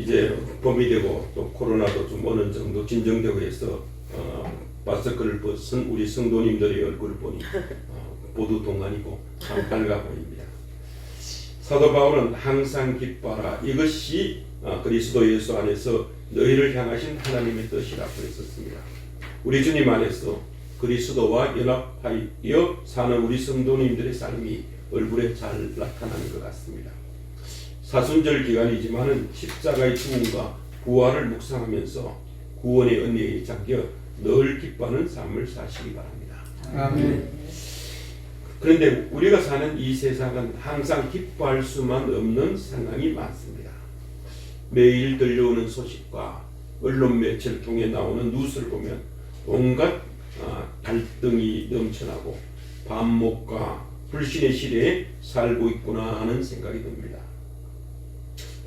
이제 봄이 되고 또 코로나도 좀 어느 정도 진정되고 해서 마스크를 벗은 우리 성도님들의 얼굴을 보니 모두 동안이고 참 밝아 보입니다. 사도 바울은 항상 기뻐하라, 이것이 그리스도 예수 안에서 너희를 향하신 하나님의 뜻이라고 했었습니다. 우리 주님 안에서 그리스도와 연합하여 사는 우리 성도님들의 삶이 얼굴에 잘 나타나는 것 같습니다. 사순절 기간이지만은 십자가의 죽음과 부활을 묵상하면서 구원의 은혜에 잠겨 늘 기뻐하는 삶을 사시기 바랍니다. 아멘. 그런데 우리가 사는 이 세상은 항상 기뻐할 수만 없는 상황이 많습니다. 매일 들려오는 소식과 언론 매체를 통해 나오는 뉴스를 보면 온갖 갈등이 넘쳐나고 반목과 불신의 시대에 살고 있구나 하는 생각이 듭니다.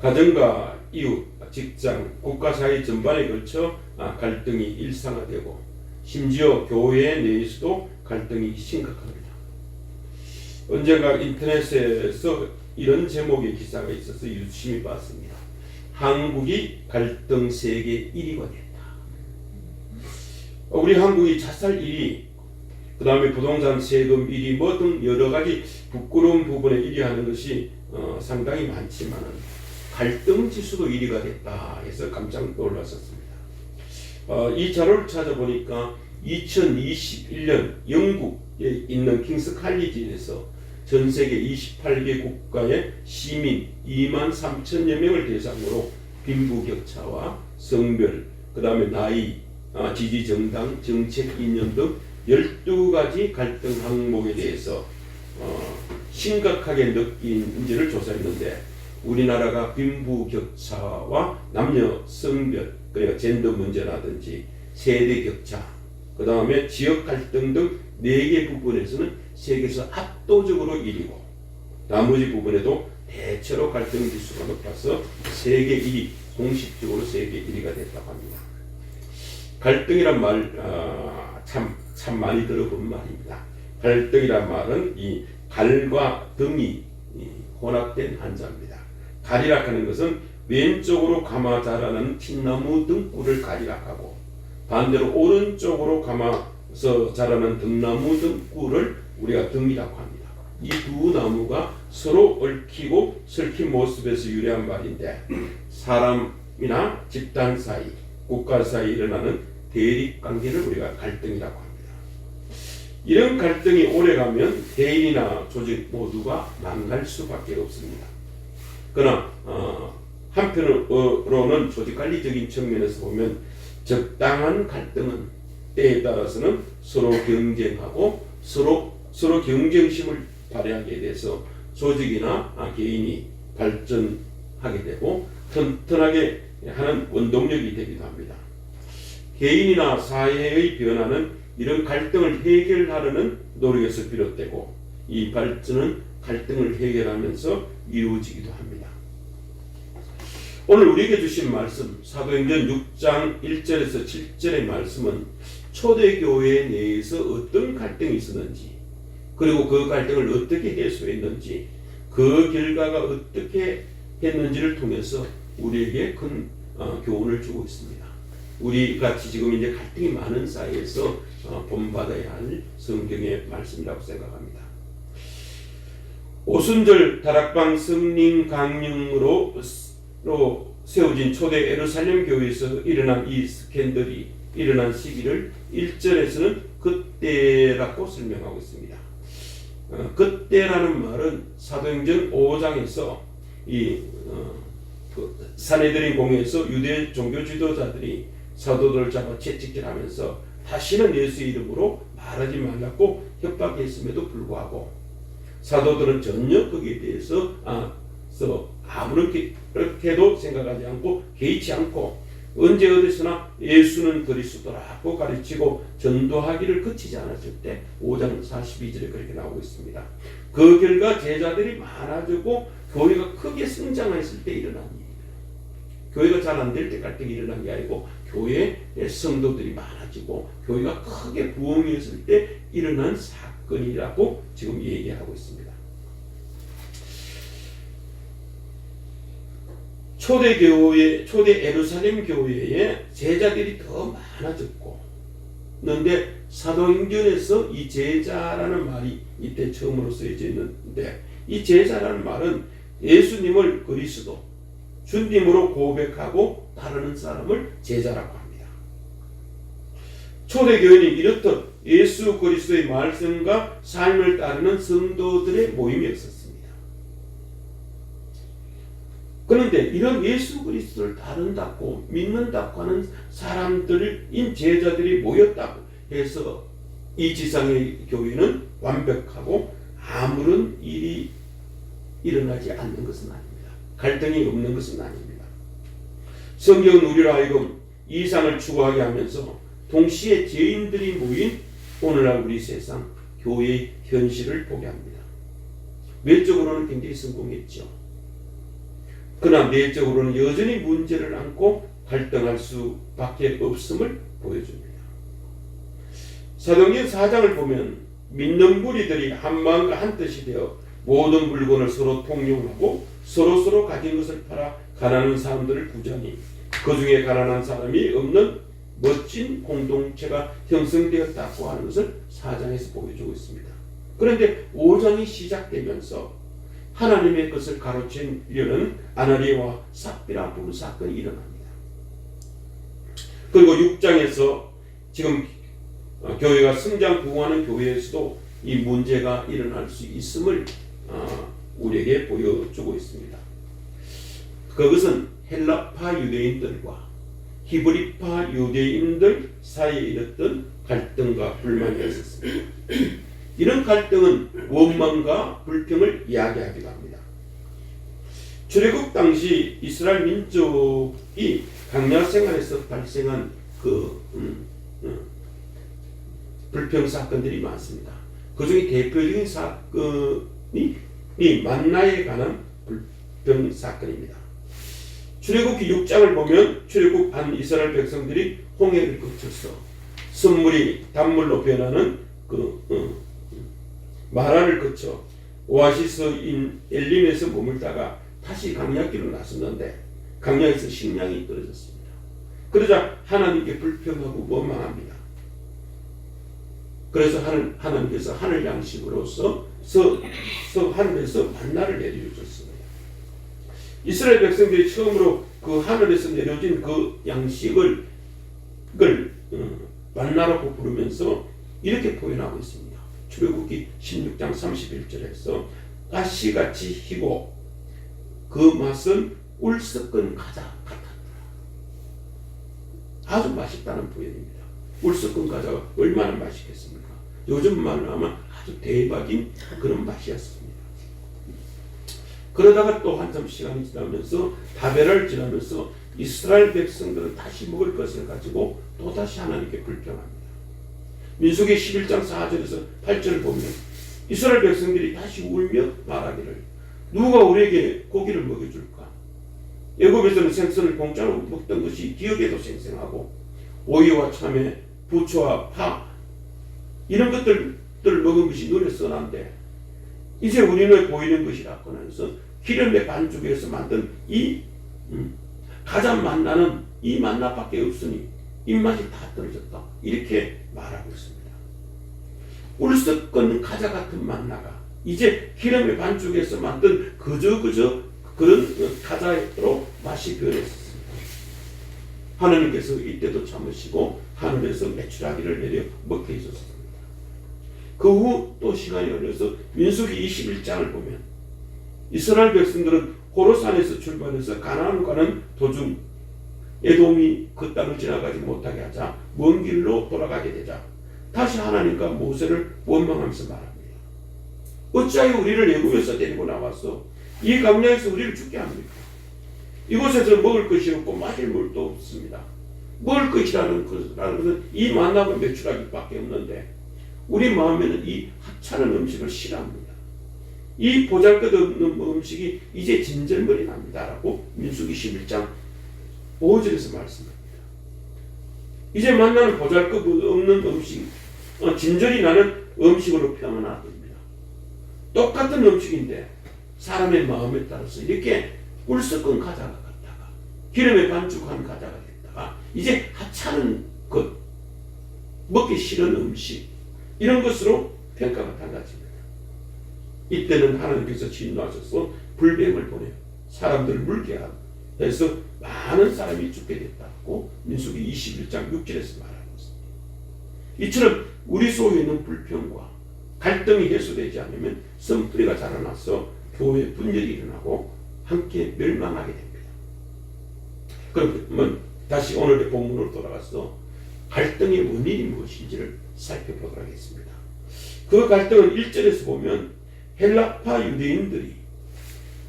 가정과 이웃, 직장, 국가 사회 전반에 걸쳐 갈등이 일상화되고 심지어 교회 내에서도 갈등이 심각합니다. 언젠가 인터넷에서 이런 제목의 기사가 있어서 유심히 봤습니다. 한국이 갈등 세계 1위가 됐다. 우리 한국이 자살 1위, 그 다음에 부동산 세금 1위 뭐 등 여러 가지 부끄러운 부분에 1위 하는 것이 상당히 많지만 갈등 지수도 1위가 됐다 해서 깜짝 놀랐었습니다. 이 자료를 찾아보니까 2021년 영국에 있는 킹스 칼리지에서 전 세계 28개 국가의 시민 2만 3천여 명을 대상으로 빈부격차와 성별, 그 다음에 나이, 지지정당, 정책 이념 등 12가지 갈등 항목에 대해서 심각하게 느낀지를 조사했는데 우리나라가 빈부격차와 남녀 성별, 그러니까 젠더 문제라든지 세대 격차, 그 다음에 지역 갈등 등 4개 부분에서는 세계에서 압도적으로 1위고 나머지 부분에도 대체로 갈등 지수가 높아서 세계 1위, 공식적으로 세계 1위가 됐다고 합니다. 갈등이란 말 참 많이 들어본 말입니다. 갈등이란 말은 이 갈과 등이 혼합된 한자입니다. 갈이라 하는 것은 왼쪽으로 감아 자라는 틴나무 등꿀을 갈이라 하고 반대로 오른쪽으로 감아서 자라는 등나무 등꿀을 우리가 등이라고 합니다. 이 두 나무가 서로 얽히고 설킨 모습에서 유래한 말인데 사람이나 집단 사이, 국가 사이에 일어나는 대립 관계를 우리가 갈등이라고 합니다. 이런 갈등이 오래가면 개인이나 조직 모두가 망할 수밖에 없습니다. 그러나 한편으로는 조직관리적인 측면에서 보면 적당한 갈등은 때에 따라서는 서로 경쟁하고 서로 경쟁심을 발휘하게 돼서 조직이나 개인이 발전하게 되고 튼튼하게 하는 원동력이 되기도 합니다. 개인이나 사회의 변화는 이런 갈등을 해결하려는 노력에서 비롯되고 이 발전은 갈등을 해결하면서 이루어지기도 합니다. 오늘 우리에게 주신 말씀 사도행전 6장 1절에서 7절의 말씀은 초대교회 내에서 어떤 갈등이 있었는지 그리고 그 갈등을 어떻게 해소했는지 그 결과가 어떻게 했는지를 통해서 우리에게 큰 교훈을 주고 있습니다. 우리 같이 지금 이제 갈등이 많은 사이에서 본받아야 할 성경의 말씀이라고 생각합니다. 오순절 다락방 성령 강령으로 세워진 초대 예루살렘 교회에서 일어난 이 스캔들이 일어난 시기를 1절에서는 그때라고 설명하고 있습니다. 그때라는 말은 사도행전 5장에서 산헤드린 공회에서 유대 종교 지도자들이 사도들을 잡아 채찍질하면서 다시는 예수의 이름으로 말하지 말라고 협박했음에도 불구하고 사도들은 전혀 거기에 대해서 아무렇게도 생각하지 않고 개의치 않고 언제 어디서나 예수는 그리스도라고 가르치고 전도하기를 그치지 않았을 때 5장 42절에 그렇게 나오고 있습니다. 그 결과 제자들이 많아지고 교회가 크게 성장했을 때 일어난 일입니다. 교회가 잘 안 될 때 갈등이 일어난 게 아니고 교회의 성도들이 많아지고 교회가 크게 부흥했을 때 일어난 사건이라고 지금 얘기하고 있습니다. 초대 교회, 초대 예루살렘 교회에 제자들이 더 많아졌고, 그런데 사도행전에서 이 제자라는 말이 이때 처음으로 쓰여져 있는데, 이 제자라는 말은 예수님을 그리스도, 주님으로 고백하고 따르는 사람을 제자라고 합니다. 초대교회는 이렇듯 예수 그리스도의 말씀과 삶을 따르는 성도들의 모임이었습니다. 그런데 이런 예수 그리스도를 따른다고 믿는다고 하는 사람들인 제자들이 모였다고 해서 이 지상의 교회는 완벽하고 아무런 일이 일어나지 않는 것은 아닙니다. 갈등이 없는 것은 아닙니다. 성경은 우리로 하여금 이상을 추구하게 하면서 동시에 죄인들이 모인 오늘날 우리 세상 교회의 현실을 보게 합니다. 외적으로는 굉장히 성공했죠. 그러나 내적으로는 여전히 문제를 안고 갈등할 수밖에 없음을 보여줍니다. 사도행전 4장을 보면 믿는 무리들이 한 마음과 한 뜻이 되어 모든 물건을 서로 통용하고 서로 가진 것을 팔아 가난한 사람들을 부자니 그 중에 가난한 사람이 없는 멋진 공동체가 형성되었다고 하는 것을 4장에서 보여주고 있습니다. 그런데 5장이 시작되면서 하나님의 것을 가로채려는 아나니아와 삽비라 부부 사건이 일어납니다. 그리고 6장에서 지금 교회가 성장 부흥하는 교회에서도 이 문제가 일어날 수 있음을 우리에게 보여주고 있습니다. 그것은 헬라파 유대인들과 히브리파 유대인들 사이에 일었던 갈등과 불만이었습니다. 이런 갈등은 원망과 불평을 이야기하기도 합니다. 출애굽 당시 이스라엘 민족이 광야 생활에서 발생한 불평 사건들이 많습니다. 그 중에 대표적인 사건이 만나에 관한 불평 사건입니다. 출애굽기 6장을 보면 출애굽한 이스라엘 백성들이 홍해를 거쳐서 선물이 단물로 변하는 마라를 거쳐 오아시스인 엘림에서 머물다가 다시 강야길로 나섰는데 강야에서 식량이 떨어졌습니다. 그러자 하나님께 불평하고 원망합니다. 그래서 하나님께서 하늘 양식으로서 하늘에서 만나를 내려주셨습니다. 이스라엘 백성들이 처음으로 그 하늘에서 내려진 그 양식을 만나라고 부르면서 이렇게 표현하고 있습니다. 출애굽기 16장 31절에서 가시같이 희고 그 맛은 울 섞은 과자 같았더라. 아주 맛있다는 표현입니다. 울 섞은 과자가 얼마나 맛있겠습니까? 요즘 말로 하면 아주 대박인 그런 맛이었습니다. 그러다가 또 한참 시간이 지나면서 다베라를 지나면서 이스라엘 백성들은 다시 먹을 것을 가지고 또다시 하나님께 불평합니다. 민수기 11장 4절에서 8절을 보면 이스라엘 백성들이 다시 울며 말하기를 누가 우리에게 고기를 먹여줄까? 애굽에서는 생선을 공짜로 먹던 것이 기억에도 생생하고 오이와 참외, 부초와 파 이런 것들을 먹은 것이 눈에 선한데 이제 우리는 보이는 것이라고 해서 기름의 반죽에서 만든 이 가장 만나는 이 만나밖에 없으니 입맛이 다 떨어졌다. 이렇게 말하고 있습니다. 울 섞은 가자 같은 만나가 이제 기름의 반죽에서 만든 그저 그런 가자로 맛이 변했습니다. 하나님께서 이때도 참으시고 하늘에서 메추라기를 내려 먹게 해줬습니다. 그 후 또 시간이 흘러서 민수기 21장을 보면 이스라엘 백성들은 호로산에서 출발해서 가나안 가는 도중 에돔이 그 땅을 지나가지 못하게 하자 먼 길로 돌아가게 되자 다시 하나님과 모세를 원망하면서 말합니다. 어찌하여 우리를 애굽에서 데리고 나와서 이 광야에서 우리를 죽게 합니까? 이곳에서 먹을 것이 없고 마실 물도 없습니다. 먹을 것이라는 것은 이 만나고 메추라기밖에 없는데 우리 마음에는 이 하찮은 음식을 싫어합니다. 이 보잘것없는 음식이 이제 진절머리 납니다. 라고 민수기 11장 5절에서 말씀합니다. 이제 만나는 보잘것없는 음식, 진절이 나는 음식으로 표현합니다. 똑같은 음식인데 사람의 마음에 따라서 이렇게 꿀 섞은 과자가 같다가 기름에 반죽한 과자가 됐다가 이제 하찮은 것, 먹기 싫은 음식, 이런 것으로 평가가 달라집니다. 이때는 하나님께서 진노하셔서 불뱀을 보내요. 사람들을 물게 해서 많은 사람이 죽게 됐다고 민수기 21장 6절에서 말하고 있습니다. 이처럼 우리 속에 있는 불평과 갈등이 해소되지 않으면 씀뿌리가 자라나서 교회 분열이 일어나고 함께 멸망하게 됩니다. 그러면 다시 오늘의 본문으로 돌아가서 갈등의 원인이 무엇인지를 살펴보도록 하겠습니다. 그 갈등은 1절에서 보면 헬라파 유대인들이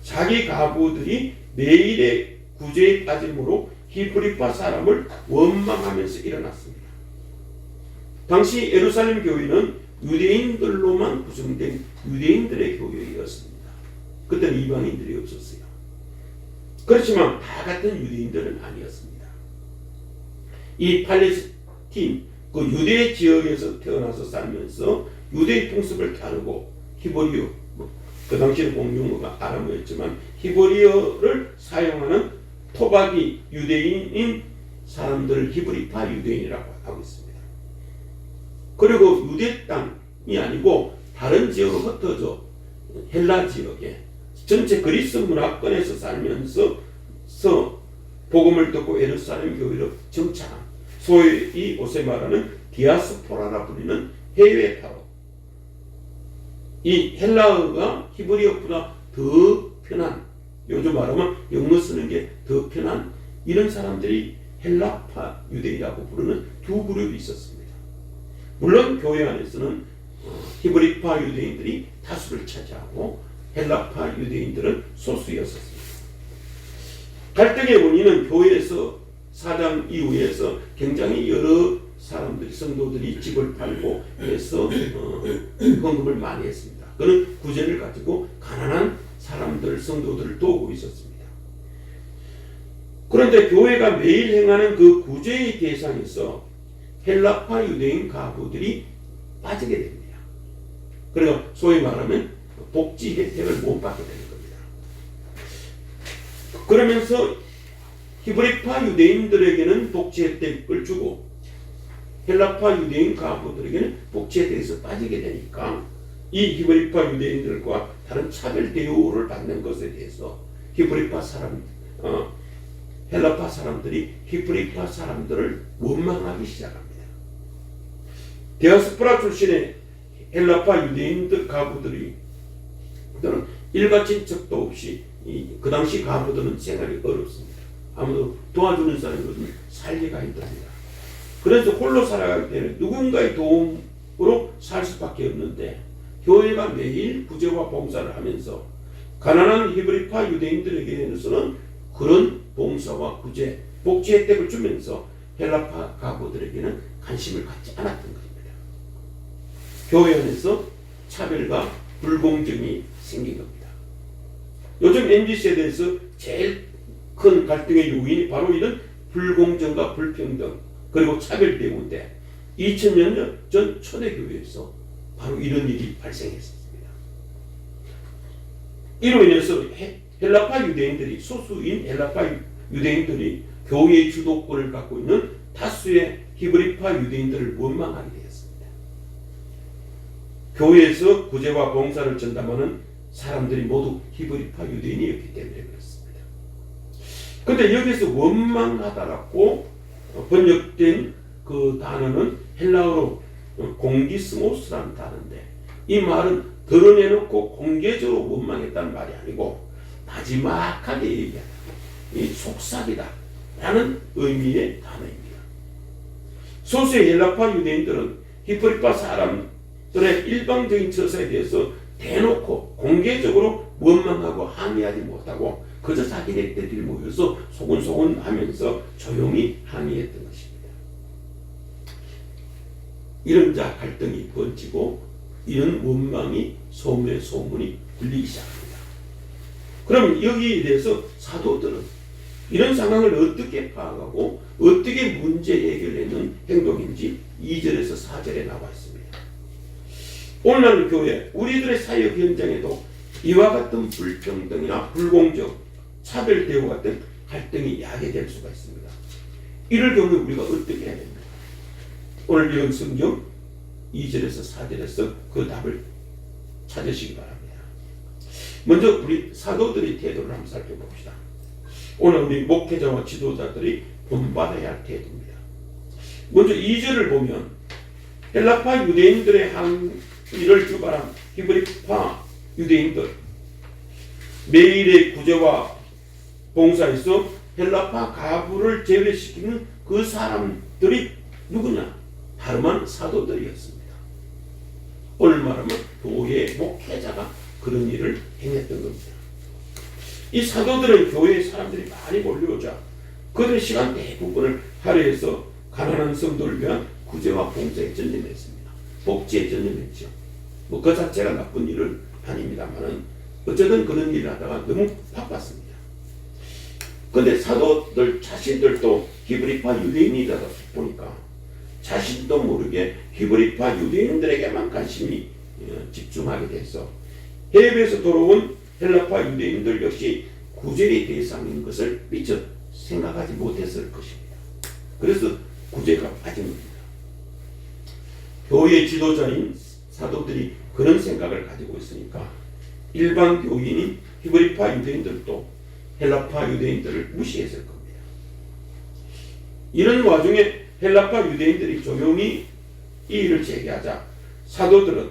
자기 가부들이 매일의 구제에 빠짐으로 히브리파 사람을 원망하면서 일어났습니다. 당시 예루살렘 교회는 유대인들로만 구성된 유대인들의 교회였습니다. 그때는 이방인들이 없었어요. 그렇지만 다 같은 유대인들은 아니었습니다. 이 팔레스틴, 그 유대 지역에서 태어나서 살면서 유대의 풍습을 따르고 히브리어, 그 당시는 공용어가 아람어였지만 히브리어를 사용하는 토박이 유대인인 사람들을 히브리파 유대인이라고 하고 있습니다. 그리고 유대 땅이 아니고 다른 지역으로 흩어져 헬라 지역에 전체 그리스 문화권에서 살면서 복음을 듣고 예루살렘 교회로 정착한, 소위 이 옷에 말하는 디아스포라라 불리는 해외파로, 이 헬라어가 히브리어보다 더 편한, 요즘 말하면 영어 쓰는 게 더 편한 이런 사람들이 헬라파 유대인이라고 부르는 두 그룹이 있었습니다. 물론 교회 안에서는 히브리파 유대인들이 다수를 차지하고 헬라파 유대인들은 소수였었습니다. 갈등의 원인은 교회에서 사장 이후에서 굉장히 여러 사람들이, 성도들이 집을 팔고 해서 헌금을 많이 했습니다. 그는 구제를 가지고 가난한 사람들, 성도들을 도우고 있었습니다. 그런데 교회가 매일 행하는 그 구제의 대상에서 헬라파 유대인 가부들이 빠지게 됩니다. 그리고 소위 말하면 복지 혜택을 못 받게 되는 겁니다. 그러면서 히브리파 유대인들에게는 복지 혜택을 주고 헬라파 유대인 가부들에게는 복지 혜택에서 빠지게 되니까 이 히브리파 유대인들과 다른 차별 대우를 받는 것에 대해서 헬라파 사람들이 히브리파 사람들을 원망하기 시작합니다. 디아스포라 출신의 헬라파 유대인들 가부들이 일가친 척도 없이 그 당시 가부들은 생활이 어렵습니다. 아무도 도와주는 사람이 없으면 살기가 힘듭니다. 그래서 홀로 살아가기 때문에 누군가의 도움으로 살 수밖에 없는데 교회가 매일 구제와 봉사를 하면서 가난한 히브리파 유대인들에게서는 그런 봉사와 구제, 복지 혜택을 주면서 헬라파 가부들에게는 관심을 갖지 않았던 것입니다. 교회 안에서 차별과 불공정이 생긴 겁니다. 요즘 MZ세대에서 제일 큰 갈등의 요인이 바로 이런 불공정과 불평등 그리고 차별 대우인데 2000년 전 초대교회에서 바로 이런 일이 발생했습니다. 이로 인해서 헬라파 유대인들이, 소수인 헬라파 유대인들이 교회의 주도권을 갖고 있는 다수의 히브리파 유대인들을 원망하게 되었습니다. 교회에서 구제와 봉사를 전담하는 사람들이 모두 히브리파 유대인이었기 때문에 그렇습니다. 그런데 여기서 원망하다라고 번역된 그 단어는 헬라어로 공기스모스라는 단어인데 이 말은 드러내놓고 공개적으로 원망했다는 말이 아니고 마지막하게 얘기하다, 이 속삭이다 라는 의미의 단어입니다. 소수의 헬라파 유대인들은 히브리파 사람들의 일방적인 처사에 대해서 대놓고 공개적으로 원망하고 항의하지 못하고 그저 자기네들끼리 모여서 소곤소곤 하면서 조용히 항의했던 것입니다. 이런 자 갈등이 번지고 이런 원망이 소문에 소문이 불리기 시작합니다. 그럼 여기에 대해서 사도들은 이런 상황을 어떻게 파악하고 어떻게 문제 해결하는 행동인지 2절에서 4절에 나와 있습니다. 오늘날 교회, 우리들의 사역 현장에도 이와 같은 불평등이나 불공정, 차별 대우 같은 갈등이 야기될 수가 있습니다. 이럴 경우에 우리가 어떻게 해야 됩니까? 오늘 읽은 성경 2절에서 4절에서 그 답을 찾으시기 바랍니다. 먼저 우리 사도들의 태도를 한번 살펴봅시다. 오늘 우리 목회자와 지도자들이 본받아야 할 태도입니다. 먼저 2절을 보면 헬라파 유대인들의 항의를 유발한 히브리파 유대인들, 매일의 구제와 봉사에서 헬라파 가부를 제외시키는 그 사람들이 누구냐? 다름한 사도들이었습니다. 오늘 말하면 교회의 목회자가 그런 일을 행했던 겁니다. 이 사도들은 교회에 사람들이 많이 몰려오자 그들의 시간 대부분을 할애해서 가난한 성도를 위한 구제와 봉사에 전념했습니다. 복지에 전념했죠. 그 자체가 나쁜 일은 아닙니다만은 어쨌든 그런 일을 하다가 너무 바빴습니다. 그런데 사도들 자신들도 히브리파 유대인이다 보니까 자신도 모르게 히브리파 유대인들에게만 관심이 집중하게 돼서 해외에서 돌아온 헬라파 유대인들 역시 구제의 대상인 것을 미처 생각하지 못했을 것입니다. 그래서 구제가 빠진 겁니다. 교회의 지도자인 사도들이 그런 생각을 가지고 있으니까 일반 교인인 히브리파 유대인들도 헬라파 유대인들을 무시했을 겁니다. 이런 와중에 헬라파 유대인들이 조용히 이 일을 제기하자 사도들은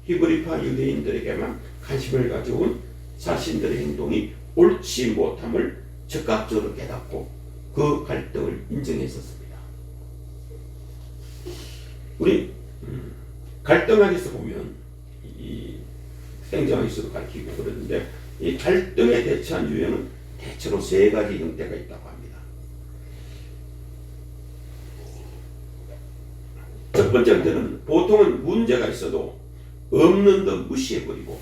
히브리파 유대인들에게만 관심을 가져온 자신들의 행동이 옳지 못함을 적극적으로 깨닫고 그 갈등을 인정했었습니다. 우리 갈등학에서 보면 이 행정학에서도 가르치고 그러는데 이 갈등에 대처한 유형은 대체로 세 가지 형태가 있다고 합니다. 첫 번째 형태는 보통은 문제가 있어도 없는 듯 무시해버리고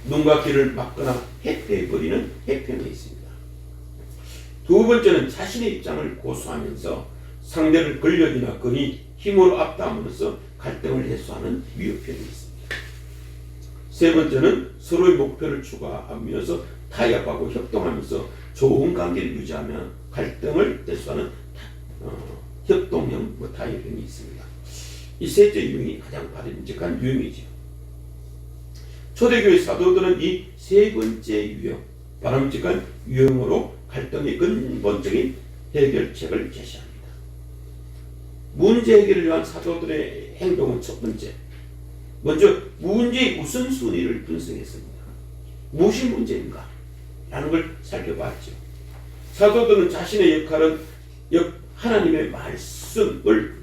눈과 귀를 막거나 회피해버리는 회피형이 있습니다. 두 번째는 자신의 입장을 고수하면서 상대를 권력이나 권위, 힘으로 압도함으로써 갈등을 해소하는 위협형이 있습니다. 세 번째는 서로의 목표를 추구하면서 타협하고 협동하면서 좋은 관계를 유지하며 갈등을 해소하는 협동형, 타협형이 있습니다. 이 셋째 유형이 가장 바람직한 유형이죠. 초대교회 사도들은 이 세 번째 유형, 바람직한 유형으로 갈등의 근본적인 해결책을 제시합니다. 문제 해결을 위한 사도들의 행동은 첫 번째, 먼저 문제의 우선순위를 분석했습니다. 무엇이 문제인가? 라는 걸 살펴봤죠. 사도들은 자신의 역할은 하나님의 말씀을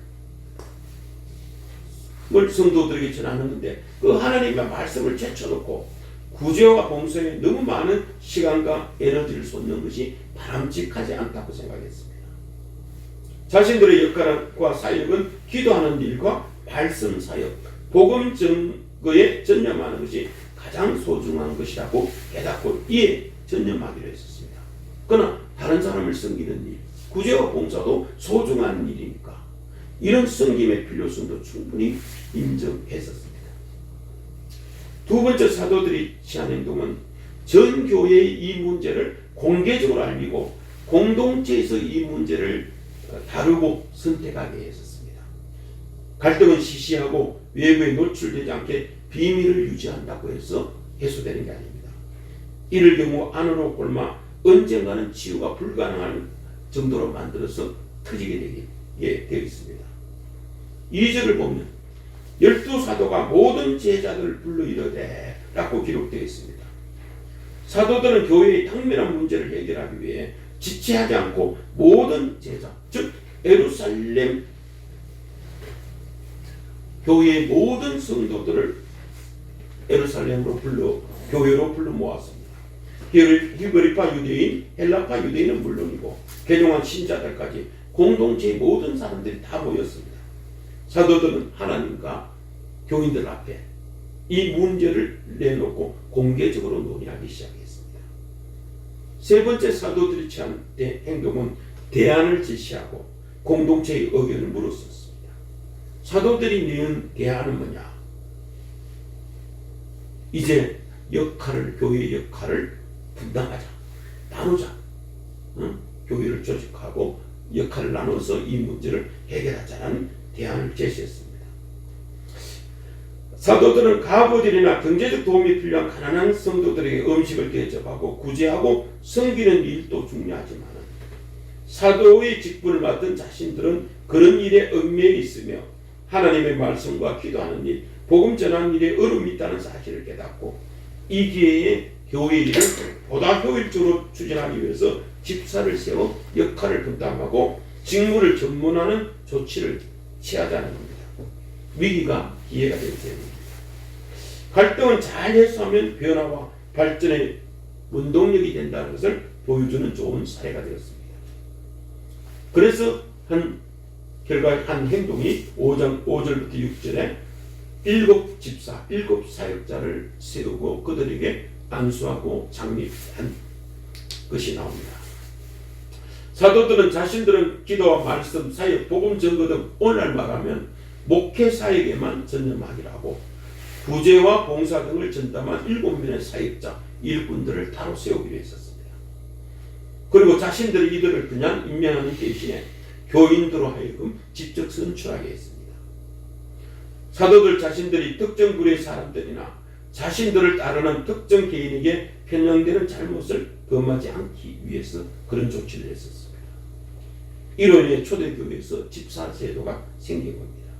성도들에게 전하는데 그 하나님의 말씀을 제쳐놓고 구제와 봉사에 너무 많은 시간과 에너지를 쏟는 것이 바람직하지 않다고 생각했습니다. 자신들의 역할과 사역은 기도하는 일과 말씀 사역, 복음 증거에 전념하는 것이 가장 소중한 것이라고 깨닫고 이에 전념하기로 했었습니다. 그러나 다른 사람을 섬기는 일, 구제와 봉사도 소중한 일이니까 이런 섬김의 필요성도 충분히 인정했었습니다. 두 번째 사도들이 취한 행동은 전 교회의 이 문제를 공개적으로 알리고 공동체에서 이 문제를 다루고 선택하게 했었습니다. 갈등은 시시하고 외부에 노출되지 않게 비밀을 유지한다고 해서 해소되는 게 아닙니다. 이럴 경우 안으로 꼴마 언젠가는 치유가 불가능한 정도로 만들어서 터지게 되어 있습니다. 2절을 보면 12사도가 모든 제자들을 불러 이르되 라고 기록되어 있습니다. 사도들은 교회의 당면한 문제를 해결하기 위해 지체하지 않고 모든 제자, 즉 예루살렘 교회의 모든 성도들을 예루살렘으로 교회로 불러 모았습니다. 히브리파 유대인, 헬라파 유대인은 물론이고 개종한 신자들까지 공동체의 모든 사람들이 다 모였습니다. 사도들은 하나님과 교인들 앞에 이 문제를 내놓고 공개적으로 논의하기 시작했습니다. 세 번째 사도들이 취한 행동은 대안을 제시하고 공동체의 의견을 물었었습니다. 사도들이 내은 대안은 뭐냐? 이제 교회의 역할을 분담하자, 나누자. 교회를 조직하고 역할을 나눠서 이 문제를 해결하자는 대안을 제시했습니다. 사도들은 가부들이나 경제적 도움이 필요한 가난한 성도들에게 음식을 대접하고 구제하고 섬기는 일도 중요하지만 사도의 직분을 맡은 자신들은 그런 일에 얽매여 있으며 하나님의 말씀과 기도하는 일, 복음 전하는 일에 어려움이 있다는 사실을 깨닫고 이 기회에 교회 일을 보다 효율적으로 추진하기 위해서 집사를 세워 역할을 분담하고 직무를 전문하는 조치를 취하자는 겁니다. 위기가 기회가 되는 셈입니다. 갈등은 잘 해소하면 변화와 발전의 원동력이 된다는 것을 보여주는 좋은 사례가 되었습니다. 그래서 한 행동이 5절부터 6절에 7집사, 7사역자를 세우고 그들에게 안수하고 장립한 것이 나옵니다. 사도들은 자신들은 기도와 말씀, 사역, 복음 전거 등 오늘날 말하면 목회 사역에만 전념하기로 하고 구제와 봉사 등을 전담한 7명의 사역자, 일꾼들을 따로 세우기로 했었습니다. 그리고 자신들이 이들을 그냥 임명하는 대신에 교인들로 하여금 직접 선출하게 했습니다. 사도들 자신들이 특정 부류의 사람들이나 자신들을 따르는 특정 개인에게 편향되는 잘못을 범하지 않기 위해서 그런 조치를 했었습니다. 이로 인해 초대교회에서 집사 제도가 생긴 겁니다.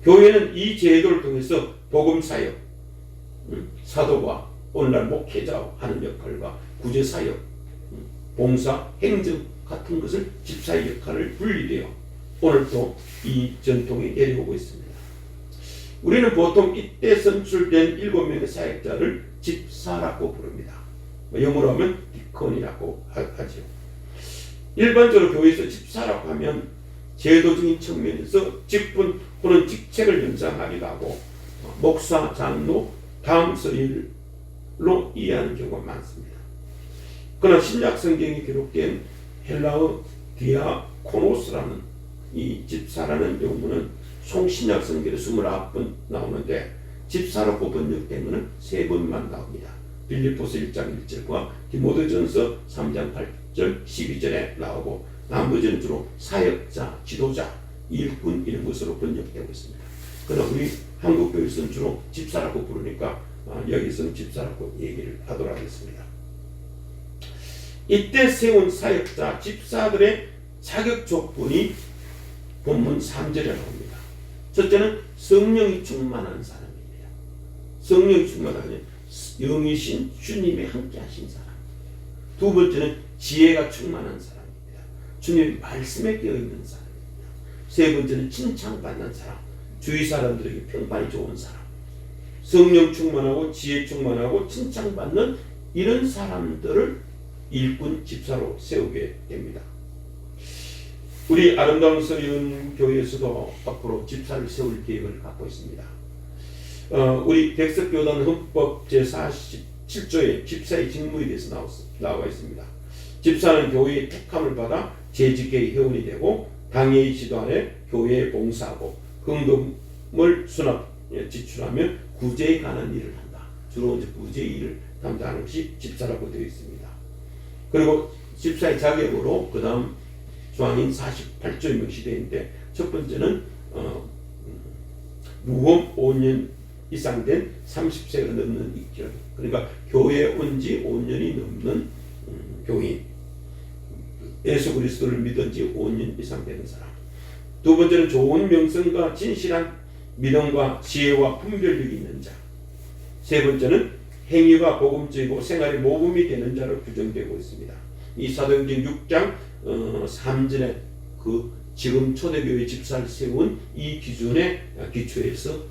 교회는 이 제도를 통해서 복음사역, 사도와 오늘날 목회자 하는 역할과 구제사역, 봉사, 행정 같은 것을 집사의 역할을 분리되어 오늘도 이 전통이 내려오고 있습니다. 우리는 보통 이때 선출된 7명의 사역자를 집사라고 부릅니다. 영어로 하면 디컨이라고 하죠. 일반적으로 교회에서 집사라고 하면 제도적인 측면에서 직분 또는 직책을 연상하기도 하고 목사, 장로, 다음 서일로 이해하는 경우가 많습니다. 그러나 신약 성경에 기록된 헬라어 디아코노스라는 이 집사라는 용어는 총 신약 성경에 29번 나오는데 집사로 번역된 것은 3번만 나옵니다. 빌립보서 1장 1절과 디모데전서 3장 8절 12절에 나오고 나머지는 주로 사역자, 지도자, 일꾼 이런 것으로 번역되고 있습니다. 그러나 우리 한국교회에서는 주로 집사라고 부르니까 여기서는 집사라고 얘기를 하도록 하겠습니다. 이때 세운 사역자, 집사들의 자격 조건이 본문 3절에 나옵니다. 첫째는 성령이 충만한 사람입니다. 성령이 충만하면 영이신 주님이 함께 하신 사람. 두 번째는 지혜가 충만한 사람입니다. 주님의 말씀에 깨어있는 사람입니다. 세 번째는 칭찬받는 사람. 주위 사람들에게 평판이 좋은 사람. 성령 충만하고 지혜 충만하고 칭찬받는 이런 사람들을 일꾼 집사로 세우게 됩니다. 우리 아름다운 서리은 교회에서도 앞으로 집사를 세울 계획을 갖고 있습니다. 우리 백석교단 헌법 제47조에 집사의 직무에 대해서 나와 있습니다. 집사는 교회의 택함을 받아 재직계의 회원이 되고 당회의 지도 아래 교회에 봉사하고 헌금을 지출하며 구제에 관한 일을 한다. 주로 이제 구제 일을 담당하는 것이 집사라고 되어 있습니다. 그리고 집사의 자격으로 그 다음 조항인 48조에 명시되어 있는데 첫 번째는 무험 5년 이상 된 30세가 넘는 입결, 그러니까 교회에 온 지 5년이 넘는 교인, 예수 그리스도를 믿은 지 5년 이상 되는 사람. 두 번째는 좋은 명성과 진실한 믿음과 지혜와 분별력이 있는 자. 세 번째는 행위가 복음적이고 생활의 모범이 되는 자로 규정되고 있습니다. 이 사도행전 6장 3절에 그 지금 초대교회 집사를 세운 이 기준에 기초해서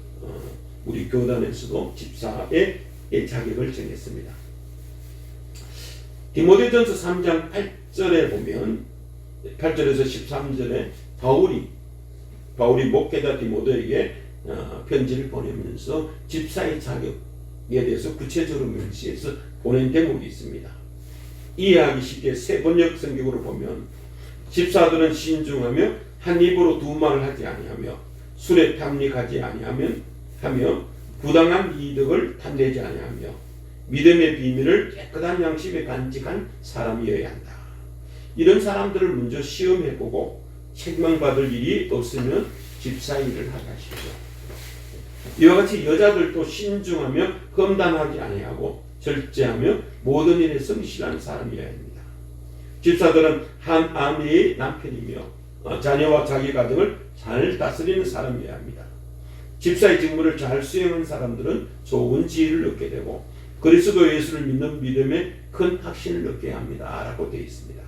우리 교단에서도 집사의 자격을 정했습니다. 디모데전서 3장 8절에 보면 8절에서 13절에 바울이 목회자 디모데에게 편지를 보내면서 집사의 자격에 대해서 구체적으로 명시해서 보낸 대목이 있습니다. 이해하기 쉽게 새 번역 성경으로 보면 집사들은 신중하며 한 입으로 두 말을 하지 아니하며 술에 탐닉하지 아니하며 부당한 이득을 탐내지 아니하며 믿음의 비밀을 깨끗한 양심에 간직한 사람이어야 한다. 이런 사람들을 먼저 시험해보고 책망받을 일이 없으면 집사 일을 하시죠. 이와 같이 여자들도 신중하며 험담하지 아니하고 절제하며 모든 일에 성실한 사람이어야 합니다. 집사들은 한 아내의 남편이며 자녀와 자기 가정을 잘 다스리는 사람이어야 합니다. 집사의 직무를 잘 수행한 사람들은 좋은 지혜를 얻게 되고 그리스도 예수를 믿는 믿음에 큰 확신을 얻게 합니다. 라고 되어 있습니다.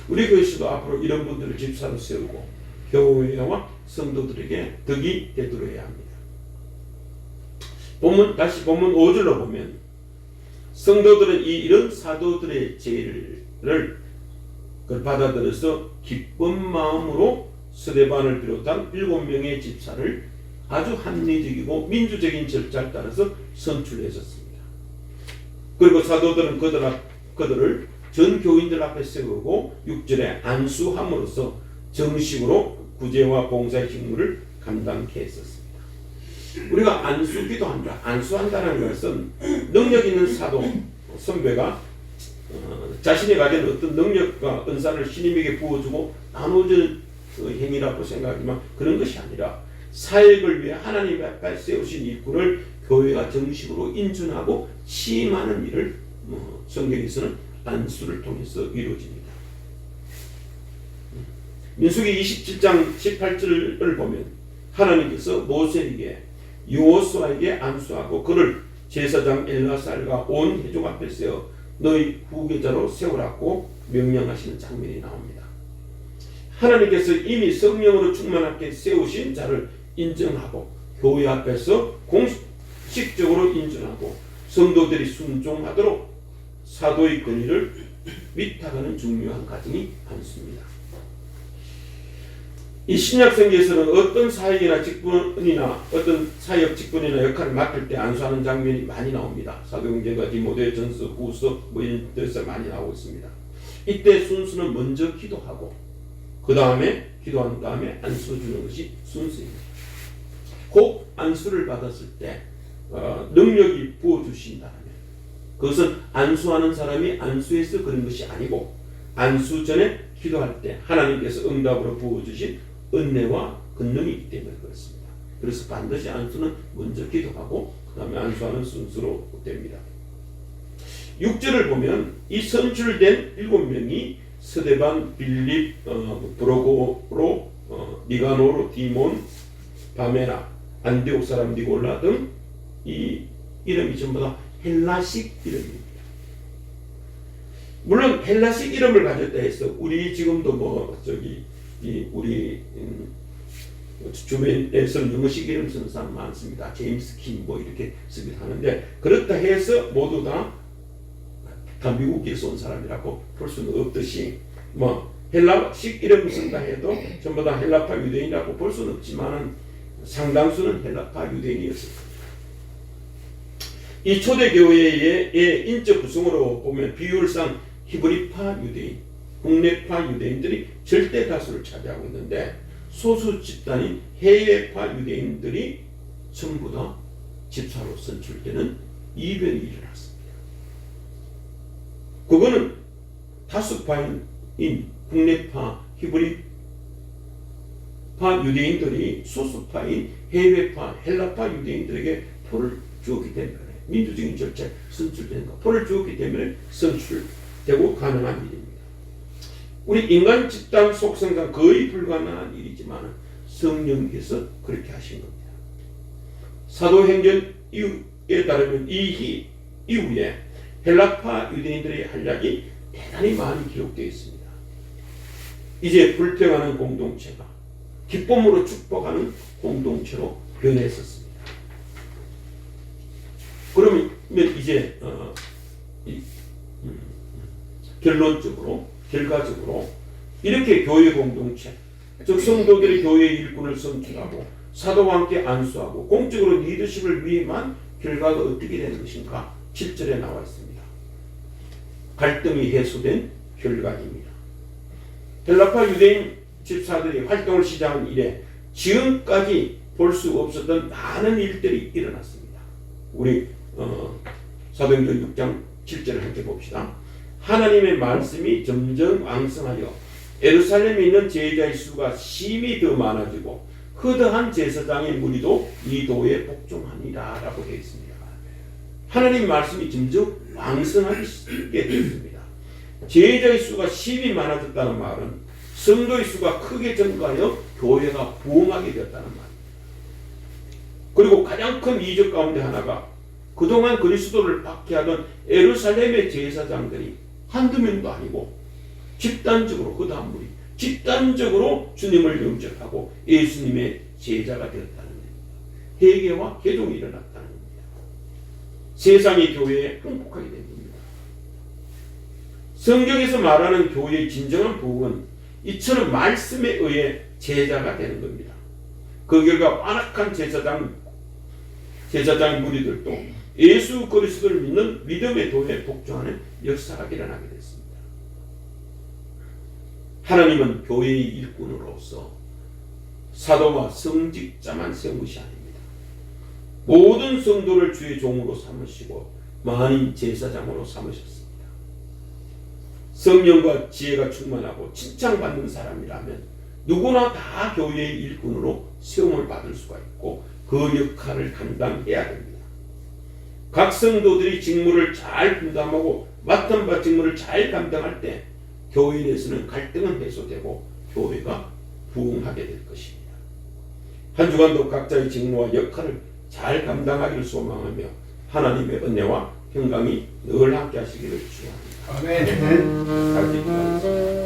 우리 교회에서도 앞으로 이런 분들을 집사로 세우고 교회와 성도들에게 덕이 되도록 해야 합니다. 다시 본문 5절로 보면 성도들은 이런 사도들의 제의를 받아들여서 기쁜 마음으로 스데반을 비롯한 7명의 집사를 아주 합리적이고 민주적인 절차를 따라서 선출했었습니다. 그리고 사도들은 그들을 전 교인들 앞에 세우고 6절에 안수함으로써 정식으로 구제와 봉사의 직무를 감당케 했었습니다. 우리가 안수기도 한다. 안수한다는 것은 능력 있는 사도 선배가 자신이 가진 어떤 능력과 은사를 신임에게 부어주고 나눠주는 행위라고 생각하지만 그런 것이 아니라 사역을 위해 하나님 앞에 세우신 일꾼을 교회가 정식으로 인준하고 시임하는 일을 성경에서는 안수를 통해서 이루어집니다. 민수기 27장 18절을 보면 하나님께서 모세에게 여호수아에게 안수하고 그를 제사장 엘라살과 온 회중 앞에 세워 너희 후계자로 세우라고 명령하시는 장면이 나옵니다. 하나님께서 이미 성령으로 충만하게 세우신 자를 인정하고 교회 앞에서 공식적으로 인정하고 성도들이 순종하도록 사도의 권위를 위탁하는 중요한 과정이 안수입니다. 이 신약성경에서는 어떤 사역이나 직분이나 어떤 사역 직분이나 역할을 맡을 때 안수하는 장면이 많이 나옵니다. 사도행전과 디모데전서, 후서 이런 데서 많이 나오고 있습니다. 이때 순수는 먼저 기도하고 기도한 다음에 안수 주는 것이 순수입니다. 꼭 안수를 받았을 때 능력이 부어주신다면 그것은 안수하는 사람이 안수해서 그런 것이 아니고 안수 전에 기도할 때 하나님께서 응답으로 부어주신 은혜와 권능이기 때문에 그렇습니다. 그래서 반드시 안수는 먼저 기도하고 그 다음에 안수하는 순서로 됩니다. 6절을 보면 이 선출된 7명이 스데반, 빌립, 브로고로, 니가노로, 디몬, 바메나, 안디옥 사람 니골라 등 이 이름이 전부 다 헬라식 이름입니다. 물론 헬라식 이름을 가졌다 해서 우리 지금도 우리 주변에서는 영어식 이름 쓰는 사람 많습니다. 제임스 킴 이렇게 쓰기도 하는데 그렇다 해서 모두 다 미국에서 온 사람이라고 볼 수는 없듯이 헬라식 이름 쓴다 해도 전부 다 헬라파 유대인이라고 볼 수는 없지만 상당수는 헬라파 유대인이었습니다. 이 초대교회의 인적 구성으로 보면 비율상 히브리파 유대인, 국내파 유대인들이 절대 다수를 차지하고 있는데 소수 집단인 해외파 유대인들이 전부 다 집사로 선출되는 이변이 일어났습니다. 그거는 다수파인 국내파 히브리파 유대인들이 소수파인 해외파 헬라파 유대인들에게 표를 주었기 때문에 민주적인 절차에 선출되는 것, 표를 주었기 때문에 선출되고 가능한 일입니다. 우리 인간 집단 속성상 거의 불가능한 일이지만 성령께서 그렇게 하신 겁니다. 사도행전 이후에 따르면 이 이후에 헬라파 유대인들의 활약이 대단히 많이 기록되어 있습니다. 이제 불평하는 공동체가 기쁨으로 축복하는 공동체로 변했었습니다. 그러면 이제 결론적으로 결과적으로 이렇게 교회 공동체 즉 성도들이 교회의 일꾼을 선출하고 사도와 함께 안수하고 공적으로 리더십을 위임한 결과가 어떻게 되는 것인가 7절에 나와 있습니다. 갈등이 해소된 결과입니다. 헬라파 유대인 집사들이 활동을 시작한 이래 지금까지 볼 수 없었던 많은 일들이 일어났습니다. 우리 사도행전 6장 7절을 함께 봅시다. 하나님의 말씀이 점점 왕성하여 예루살렘에 있는 제자의 수가 심히 더 많아지고 허다한 제사장의 무리도 이 도에 복종하니라 라고 되어 있습니다. 하나님 말씀이 점점 왕성하게 되었습니다. 제자의 수가 심히 많아졌다는 말은 성도의 수가 크게 증가하여 교회가 부흥하게 되었다는 말입니다. 그리고 가장 큰 이적 가운데 하나가 그동안 그리스도를 박해하던 예루살렘의 제사장들이 한두 명도 아니고 집단적으로 허다한 무리, 집단적으로 주님을 영접하고 예수님의 제자가 되었다는 겁니다. 회개와 개종이 일어났다는 겁니다. 세상이 교회에 행복하게 된 겁니다. 성경에서 말하는 교회의 진정한 부흥은 이처럼 말씀에 의해 제자가 되는 겁니다. 그 결과 완악한 제사장 무리들도 예수 그리스도를 믿는 믿음의 도에 복종하는 역사가 일어나게 됐습니다. 하나님은 교회의 일꾼으로서 사도와 성직자만 세운 것이 아닙니다. 모든 성도를 주의 종으로 삼으시고 만인 제사장으로 삼으셨습니다. 성령과 지혜가 충만하고 칭찬받는 사람이라면 누구나 다 교회의 일꾼으로 세움을 받을 수가 있고 그 역할을 감당해야 됩니다. 각 성도들이 직무를 잘 분담하고 맡은 바 직무를 잘 감당할 때 교회 내에서는 갈등은 해소되고 교회가 부흥하게 될 것입니다. 한 주간도 각자의 직무와 역할을 잘 감당하기를 소망하며 하나님의 은혜와 평강이 늘 함께 하시기를 축원합니다. 아멘. 잘 기도하겠습니다.